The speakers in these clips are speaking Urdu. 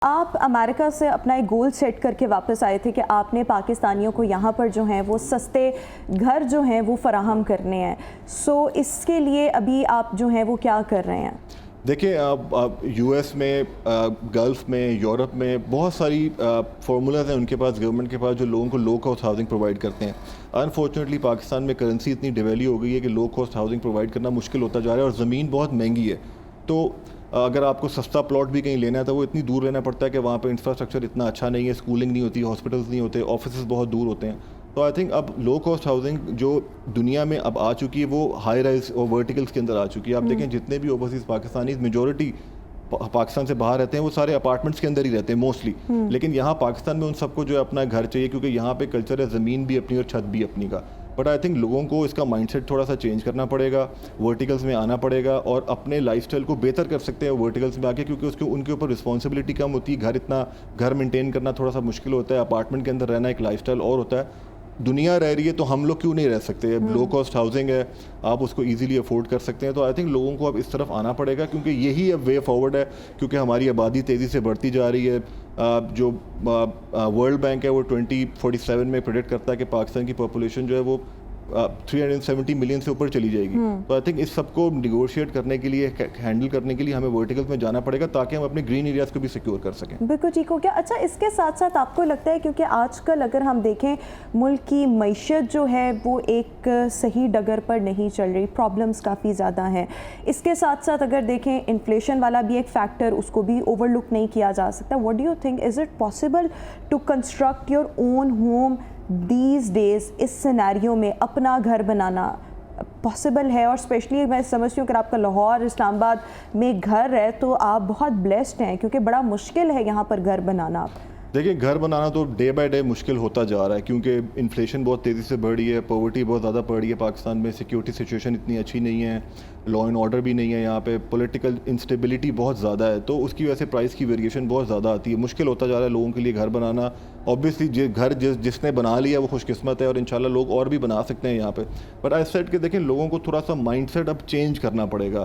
آپ امریکہ سے اپنا ایک گول سیٹ کر کے واپس آئے تھے کہ آپ نے پاکستانیوں کو یہاں پر جو ہیں وہ سستے گھر جو ہیں وہ فراہم کرنے ہیں. سو اس کے لیے ابھی آپ جو ہیں وہ کیا کر رہے ہیں؟ دیکھیں یو ایس میں، گلف میں، یورپ میں بہت ساری فارمولاز ہیں ان کے پاس، گورنمنٹ کے پاس، جو لوگوں کو لو کاسٹ ہاؤسنگ پرووائڈ کرتے ہیں. انفارچونیٹلی پاکستان میں کرنسی اتنی ڈیویلیو ہو گئی ہے کہ لو کاسٹ ہاؤسنگ پرووائڈ کرنا مشکل ہوتا جا رہا ہے، اور زمین بہت مہنگی ہے. تو اگر آپ کو سستا پلاٹ بھی کہیں لینا ہے تو وہ اتنی دور لینا پڑتا ہے کہ وہاں پہ انفراسٹرکچر اتنا اچھا نہیں ہے، اسکولنگ نہیں ہوتی، ہاسپٹلس نہیں ہوتے، آفیسز بہت دور ہوتے ہیں. تو آئی تھنک اب لو کاسٹ ہاؤسنگ جو دنیا میں اب آ چکی ہے وہ ہائی رائز اور ورٹیکلس کے اندر آ چکی ہے. آپ دیکھیں جتنے بھی اوورسیز پاکستانیز میجورٹی پاکستان سے باہر رہتے ہیں وہ سارے اپارٹمنٹس کے اندر ہی رہتے ہیں موسٹلی. لیکن یہاں پاکستان میں ان سب کو جو ہے اپنا گھر چاہیے، کیونکہ یہاں پہ کلچر ہے زمین بھی اپنی اور چھت بھی اپنی کا. بٹ آئی تھنک لوگوں کو اس کا مائنڈ سیٹ تھوڑا سا چینج کرنا پڑے گا، ورٹیکلس میں آنا پڑے گا، اور اپنے لائف اسٹائل کو بہتر کر سکتے ہیں ورٹیکلس میں آ کے، کیونکہ ان کے اوپر رسپانسبلٹی کم ہوتی ہے. گھر مینٹین کرنا تھوڑا سا مشکل ہوتا ہے، اپارٹمنٹ کے اندر رہنا ایک لائف اسٹائل اور ہوتا ہے. دنیا رہ رہی ہے تو ہم لوگ کیوں نہیں رہ سکتے؟ لو کاسٹ ہاؤسنگ ہے، آپ اس کو ایزیلی افورڈ کر سکتے ہیں. تو آئی تھنک لوگوں کو اب اس طرف آنا پڑے گا، کیونکہ یہی اب وے فارورڈ ہے. کیونکہ ہماری آبادی تیزی سے بڑھتی جا رہی ہے. جو ورلڈ بینک ہے وہ 2047 میں پریڈکٹ کرتا ہے کہ پاکستان کی پاپولیشن جو ہے وہ 370 ملین سے اوپر چلی جائے گی. تو آئی تھنک اس سب کو نیگوشیٹ کرنے کے لیے، ہینڈل کرنے کے لیے ہمیں ورٹیکلس میں جانا پڑے گا تاکہ ہم اپنے گرین ایریاز کو بھی سیکیور کر سکیں. بالکل ٹھیک ہو گیا. اچھا، اس کے ساتھ ساتھ آپ کو لگتا ہے، کیونکہ آج کل اگر ہم دیکھیں ملک کی معیشت جو ہے وہ ایک صحیح ڈگر پر نہیں چل رہی، پرابلمس کافی زیادہ ہیں. اس کے ساتھ ساتھ اگر دیکھیں انفلیشن والا بھی ایک فیکٹر، اس کو بھی اوور لک نہیں کیا جا سکتا. What do you think, is it possible to construct your own home these days? اس سینیریو میں اپنا گھر بنانا پاسبل ہے؟ اور اسپیشلی میں سمجھتی ہوں کہ آپ کا لاہور، اسلام آباد میں گھر ہے تو آپ بہت بلیسڈ ہیں، کیونکہ بڑا مشکل ہے یہاں پر گھر بنانا. دیکھیں گھر بنانا تو ڈے بائی ڈے مشکل ہوتا جا رہا ہے، کیونکہ انفلیشن بہت تیزی سے بڑھ رہی ہے، پاورٹی بہت زیادہ بڑھ رہی ہے پاکستان میں، سیکیورٹی سچویشن اتنی اچھی نہیں ہے، لا اینڈ آرڈر بھی نہیں ہے یہاں پہ، پولیٹیکل انسٹیبلٹی بہت زیادہ ہے. تو اس کی وجہ سے پرائس کی ویریشن بہت زیادہ آتی ہے. مشکل ہوتا جا رہا ہے لوگوں کے لیے گھر بنانا. اوبیسلی گھر جس نے بنا لیا وہ خوش قسمت ہے، اور انشاءاللہ لوگ اور بھی بنا سکتے ہیں یہاں پہ. بٹ آئی سیٹ کہ دیکھیں لوگوں کو تھوڑا سا مائنڈ سیٹ اب چینج کرنا پڑے گا.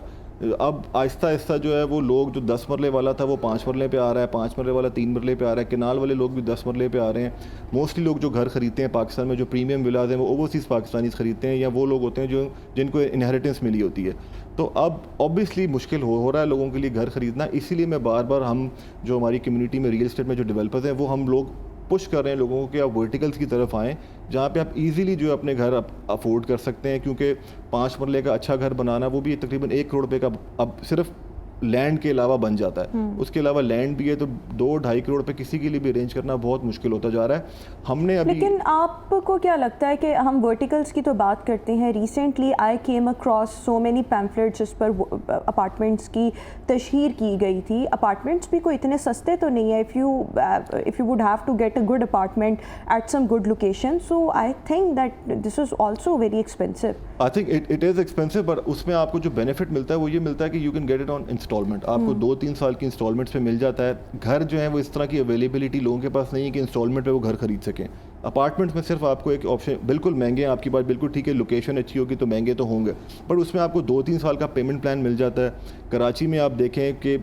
اب آہستہ آہستہ جو ہے وہ لوگ، جو 10 مرلے والا تھا وہ 5 مرلے پہ آ رہا ہے، 5 مرلے والا 3 مرلے پہ آ رہا ہے، کینال والے لوگ بھی 10 مرلے پہ آ رہے ہیں. موسٹلی لوگ جو گھر خریدتے ہیں پاکستان میں، جو پریمیم ولاز ہیں، وہ اوورسیز پاکستانیز خریدتے ہیں، یا وہ لوگ ہوتے ہیں جن کو انہیریٹنس ملی ہوتی ہے. تو اب اوبیسلی مشکل ہو رہا ہے لوگوں کے لیے گھر خریدنا. اسی لیے میں بار بار ہم جو ہماری کمیونٹی میں ریئل اسٹیٹ میں جو ڈیولپرز ہیں وہ ہم لوگ پش کر رہے ہیں لوگوں کو کہ آپ ورٹیکلس کی طرف آئیں، جہاں پہ آپ ایزیلی جو ہے اپنے گھر افورڈ کر سکتے ہیں. کیونکہ 5 مرلے کا اچھا گھر بنانا وہ بھی تقریباً 1 کروڑ روپے کا اب صرف لینڈ کے علاوہ بن جاتا ہے. اس کے علاوہ لینڈ بھی ہے تو 2-2.5 کروڑ روپے کسی کے لیے بھی ارینج کرنا بہت مشکل ہوتا جا رہا ہے. ہم نے ابھی، لیکن آپ کو کیا لگتا ہے کہ ہم ورٹیکلس کی تو بات کرتے ہیں، recently I came across so many pamphlets جس پر اپارٹمنٹس کی تشہیر کی گئی تھی. اپارٹمنٹس بھی کوئی اتنے سستے تو نہیں ہے. If you would have to get a good apartment at some good location, so I think that this is also very expensive. I think it is expensive, پر اس میں آپ کو جو بینیفٹ ملتا ہے وہ یہ ملتا ہے کہ you can get it on instalment. آپ کو 2-3 سال کی انسٹالمنٹس پہ مل جاتا ہے. گھر جو ہے وہ اس طرح کی اویلیبلٹی لوگوں کے پاس نہیں ہے کہ انسٹالمنٹ پہ وہ گھر خرید سکیں. اپارٹمنٹس میں صرف آپ کو ایک آپشن، بالکل مہنگے ہیں، آپ کی بات بالکل ٹھیک ہے، لوکیشن اچھی ہوگی تو مہنگے تو ہوں گے، پر اس میں آپ کو 2-3 سال کا پیمنٹ پلان مل جاتا ہے. کراچی میں آپ دیکھیں کہ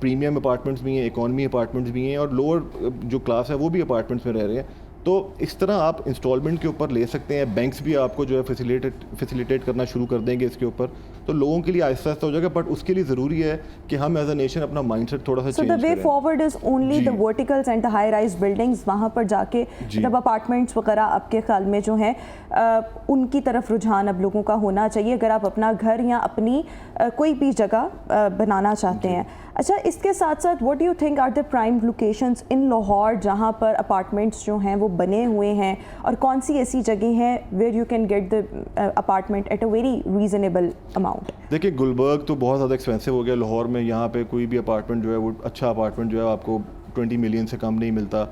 پریمیم اپارٹمنٹس بھی ہیں، اکانومی اپارٹمنٹس بھی ہیں، اور لوور جو کلاس ہے وہ بھی اپارٹمنٹس میں رہ رہے ہیں. تو اس طرح آپ انسٹالمنٹ کے اوپر لے سکتے ہیں. بینکس بھی آپ کو جو ہے فیسیلیٹیٹ کرنا شروع کر دیں گے اس کے اوپر. تو لوگوں کے لیے آہستہ آہستہ ہو جائے گا، بٹ اس کے لیے ضروری ہے کہ ہم ایز اے نیشن اپنا مائنڈ سیٹ تھوڑا سا چینج کریں. So the way forward is only the verticals and the high rise buildings. وہاں پر جا کے جب اپارٹمنٹس وغیرہ آپ کے خیال میں جو ہیں ان کی طرف رجحان اب لوگوں کا ہونا چاہیے اگر آپ اپنا گھر یا اپنی کوئی بھی جگہ بنانا چاہتے ہیں. اچھا، اس کے ساتھ ساتھ what do you think are the prime locations in Lahore جہاں پر اپارٹمنٹس جو ہیں وہ بنے ہوئے ہیں، اور کون سی ایسی جگہ ہیں where you can get the apartment at a very reasonable amount؟ دیکھیں گلبرگ تو بہت زیادہ ایکسپینسو ہو گیا. لاہور میں یہاں پہ کوئی بھی اپارٹمنٹ جو ہے وہ اچھا اپارٹمنٹ جو ہے آپ کو 20 ملین سے کم نہیں ملتا،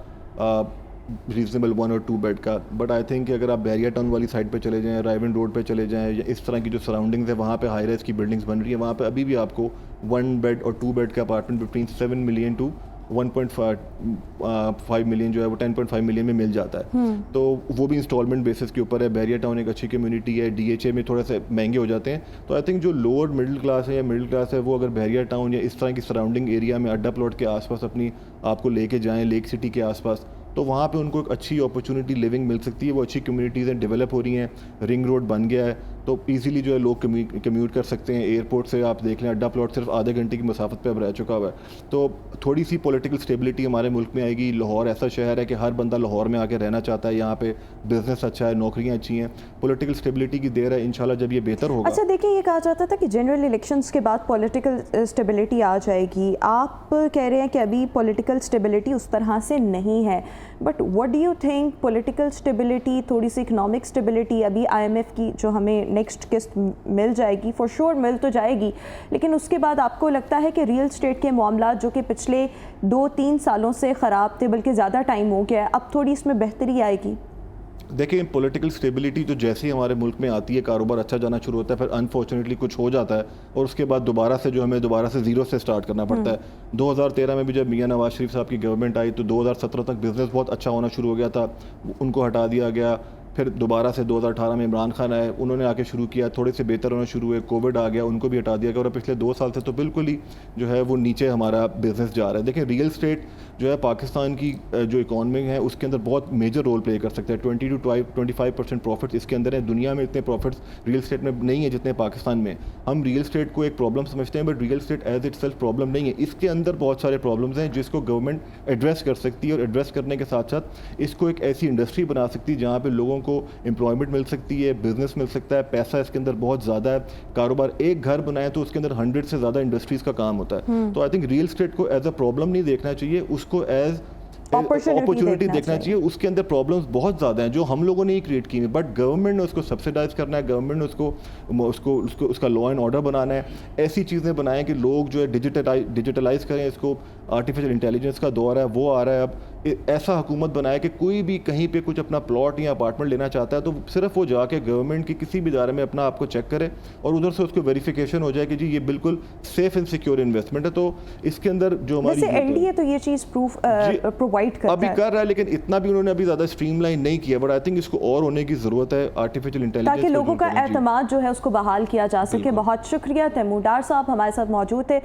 ریزنیبل 1 اور 2 بیڈ کا. بٹ آئی تھنک کہ اگر آپ بیریا ٹاؤن والی سائڈ پہ چلے جائیں، رائیون روڈ پہ چلے جائیں، یا اس طرح کی جو سراؤنڈنگز ہے وہاں پہ ہائی رائز کی بلڈنگس بن رہی ہیں، وہاں پہ ابھی بھی آپ کو 1 بیڈ اور 2 بیڈ کا apartment between 7 million to 1.5 million جو ہے وہ 10.5 ملین میں مل جاتا ہے. تو وہ بھی انسٹالمنٹ بیسس کے اوپر ہے. بیریا ٹاؤن ایک اچھی کمیونٹی ہے, ڈی ایچ اے میں تھوڑا سا مہنگے ہو جاتے ہیں. تو آئی تھنک جو لوور مڈل کلاس ہے یا مڈل کلاس ہے وہ اگر بیریا ٹاؤن یا اس طرح کی سراؤنڈنگ ایریا میں اڈا پلاٹ کے آس پاس اپنی آپ کو لے کے جائیں, لیک سٹی کے آس پاس, تو وہاں پہ ان کو ایک اچھی اپرچونیٹی لیونگ مل سکتی ہے. وہ اچھی کمیونٹیز ہیں, ڈیولپ ہو رہی ہیں, رنگ روڈ بن گیا ہے, تو ایزیلی جو ہے لوگ کمیوٹ کر سکتے ہیں. ایئرپورٹ سے آپ دیکھ لیں اڈا پلاٹ صرف آدھے گھنٹے کی مسافت پہ اب رہ چکا ہوا ہے. تو تھوڑی سی پولیٹیکل اسٹیبلٹی ہمارے ملک میں آئے گی. لاہور ایسا شہر ہے کہ ہر بندہ لاہور میں آ کے رہنا چاہتا ہے. یہاں پہ بزنس اچھا ہے, نوکریاں اچھی ہیں, پولیٹیکل اسٹیبلٹی کی دیر ہے. انشاءاللہ جب یہ بہتر ہوگا. اچھا دیکھیں, یہ کہا جاتا تھا کہ جنرل الیکشنز کے بعد پولیٹیکل اسٹیبلٹی آ جائے گی. آپ کہہ رہے ہیں کہ ابھی پولیٹیکل اسٹیبلٹی اس طرح سے نہیں ہے, but what do you think political stability, تھوڑی سی اکنامک اسٹیبلٹی, ابھی آئی ایم ایف کی جو ہمیں نیکسٹ قسط مل جائے گی, فور شور مل تو جائے گی, لیکن اس کے بعد آپ کو لگتا ہے کہ ریئل اسٹیٹ کے معاملات جو کہ پچھلے 2-3 سالوں سے خراب تھے, بلکہ زیادہ ٹائم ہو گیا ہے, اب تھوڑی اس میں بہتری آئے گی؟ دیکھیں پولیٹیکل اسٹیبلٹی تو جیسے ہی ہمارے ملک میں آتی ہے, کاروبار اچھا جانا شروع ہوتا ہے, پھر انفارچونیٹلی کچھ ہو جاتا ہے اور اس کے بعد دوبارہ سے جو ہمیں دوبارہ سے زیرو سے سٹارٹ کرنا پڑتا ہے. 2013 میں بھی جب میاں نواز شریف صاحب کی گورنمنٹ آئی تو 2017 تک بزنس بہت اچھا ہونا شروع ہو گیا تھا, ان کو ہٹا دیا گیا. پھر دوبارہ سے 2018 میں عمران خان آئے, انہوں نے آ کے شروع کیا, تھوڑے سے بہتر ہونا شروع ہوئے. کووڈ آ گیا, ان کو بھی ہٹا دیا گیا, اور پچھلے 2 سال سے تو بالکل ہی جو ہے وہ نیچے ہمارا بزنس جا رہا ہے. دیکھیں ریئل اسٹیٹ جو ہے پاکستان کی جو اکانومی ہے اس کے اندر بہت میجر رول پلے کر سکتا ہے. 20-25% پروفٹس اس کے اندر ہیں. دنیا میں اتنے پروفٹس ریئل اسٹیٹ میں نہیں ہیں جتنے پاکستان میں. ہم ریئل اسٹیٹ کو ایک پرابلم سمجھتے ہیں, but real estate as it self problem نہیں ہے. اس کے اندر بہت سارے پرابلمس ہیں جس کو گورنمنٹ ایڈریس کر سکتی ہے, اور ایڈریس کرنے کے ساتھ ساتھ اس کو ایک ایسی انڈسٹری بنا سکتی ہے جہاں پہ لوگوں کو امپلائمنٹ مل سکتی ہے, بزنس مل سکتا ہے, پیسہ اس کے اندر بہت زیادہ ہے. کاروبار ایک گھر بنائے تو اس کے اندر 100 سے زیادہ انڈسٹریز کا کام ہوتا ہے. تو آئی تھنک ریئل اسٹیٹ کو ایز اے پرابلم نہیں دیکھنا چاہیے, اس کو ایز اپرچونیٹی دیکھنا چاہیے. اس کے اندر پرابلمس بہت زیادہ ہیں جو ہم لوگوں نے ہی کریٹ کی ہیں, بٹ گورنمنٹ نے اس کو سبسیڈائز کرنا ہے, گورنمنٹ نے اس کا لا اینڈ آرڈر بنانا ہے. ایسی چیزیں بنائیں کہ لوگ جو ہے ڈیجیٹلائز کریں اس کو. آرٹیفیشل انٹیلیجنس کا دور ہے, وہ آ رہا ہے اب. ایسا حکومت بنائے کہ کوئی بھی کہیں پہ کچھ اپنا پلاٹ یا اپارٹمنٹ لینا چاہتا ہے تو صرف وہ جا کے گورنمنٹ کی کسی بھی ادارے میں اپنا آپ کو چیک کرے, اور ادھر سے اس کو ویریفیکیشن ہو جائے کہ جی یہ بالکل سیف اینڈ سیکیور انویسٹمنٹ ہے. تو اس کے اندر جو ہماری ایل ڈی اے تو یہ چیز پرووائڈ کرتا ہے, ابھی کر رہا ہے, لیکن اتنا بھی انہوں نے ابھی زیادہ اسٹریم لائن نہیں کیا. بٹ آئی تھنک اس کو اور ہونے کی ضرورت ہے, آرٹیفیشل انٹیلیجنس, تاکہ لوگوں کا اعتماد جو ہے اس کو بحال کیا جا سکے. بہت شکریہ. تیمور ڈار صاحب ہمارے ساتھ موجود تھے.